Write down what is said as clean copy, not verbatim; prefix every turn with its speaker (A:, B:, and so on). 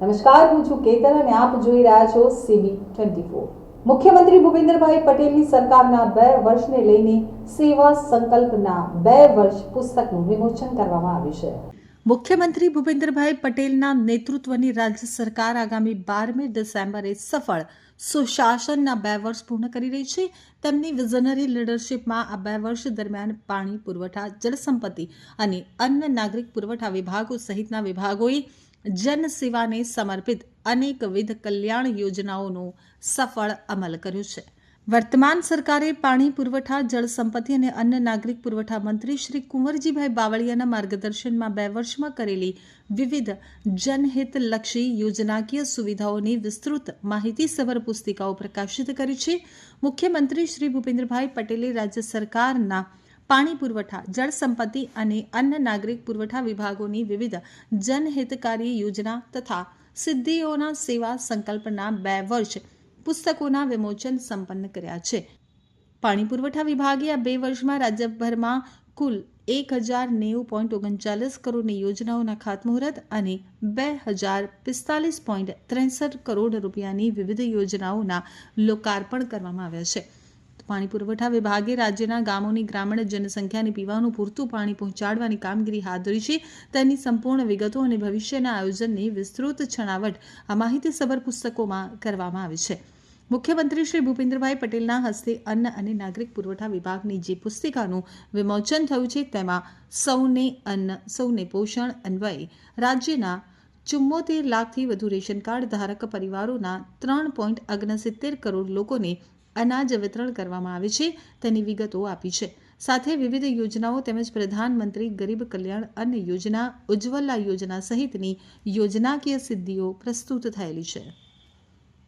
A: નમસ્કાર, હું છું કેતન અને આપ જોઈ રહ્યા છો CB24। મુખ્યમંત્રી ભૂપેન્દ્રભાઈ પટેલની સરકારના 2 વર્ષને લઈને સેવા સંકલ્પના 2 વર્ષ પુસ્તકનું વિમોચન કરવામાં આવ્યું છે। મુખ્યમંત્રી ભૂપેન્દ્રભાઈ પટેલના નેતૃત્વની રાજ્ય સરકાર આગામી 12મી ડિસેમ્બરે સફળ સુશાસનના 2 વર્ષ પૂર્ણ કરી રહી છે। તેમની વિઝનરી લીડરશિપમાં આ 2 વર્ષ દરમિયાન પાણી પુરવઠા, જળસંપત્તિ અને અન્ન નાગરિક પુરવઠા વિભાગો સહિતના વિભાગોએ જનસેવાને સમર્પિત અનેકવિધ કલ્યાણ યોજનાઓનો સફળ અમલ કર્યો છે। વર્તમાન સરકારે પાણી પુરવઠા, જળસંપત્તિ અને અન્ન નાગરિક પુરવઠા મંત્રી શ્રી કુંવરજીભાઈ બાવળિયાના માર્ગદર્શનમાં 2 વર્ષમાં કરેલી વિવિધ જનહિતલક્ષી યોજનાકીય સુવિધાઓની વિસ્તૃત માહિતીસભર પુસ્તિકાઓ પ્રકાશિત કરી છે। મુખ્યમંત્રી શ્રી ભૂપેન્દ્રભાઈ પટેલે રાજ્ય સરકારના પાણી પુરવઠા, જળસંપત્તિ અને અન્ન નાગરિક પુરવઠા વિભાગોની વિવિધ જનહિતકારી યોજના તથા સિદ્ધિઓના સેવા સંકલ્પના 2 વર્ષ પુસ્તકોના વિમોચન સંપન્ન કર્યા છે। પાણી પુરવઠા વિભાગે આ 2 વર્ષમાં રાજ્યભરમાં કુલ 1090.39 કરોડની યોજનાઓના ખાતમુહૂર્ત અને 2045.63 કરોડ રૂપિયાની વિવિધ યોજનાઓના લોકાર્પણ કરવામાં આવ્યા છે। પાણી પુરવઠા વિભાગે રાજ્યના ગામોની ગ્રામીણ જનસંખ્યાને પીવાનું પૂરતું પાણી પહોંચાડવાની કામગીરી હાથ ધરી છે। તેની સંપૂર્ણ વિગતો અને ભવિષ્યના આયોજનની વિસ્તૃત છણાવટ આ માહિતીસભર પુસ્તકોમાં કરવામાં આવી છે। મુખ્યમંત્રી શ્રી ભૂપેન્દ્રભાઈ પટેલના હસ્તે અન્ન અને નાગરિક પુરવઠા વિભાગની જે પુસ્તિકાનું વિમોચન થયું છે તેમાં સૌને અન્ન, સૌને પોષણ અન્વયે રાજ્યના 74 લાખથી વધુ રેશન કાર્ડ ધારક પરિવારોના 3.69 કરોડ લોકોને અનાજ વિતરણ કરવામાં આવે છે તેની વિગતો આપી છે। સાથે વિવિધ યોજનાઓ તેમજ પ્રધાનમંત્રી ગરીબ કલ્યાણ અન્ન યોજના, ઉજ્જવલા યોજના સહિતની યોજનાકીય સિદ્ધિઓ પ્રસ્તુત થયેલી છે।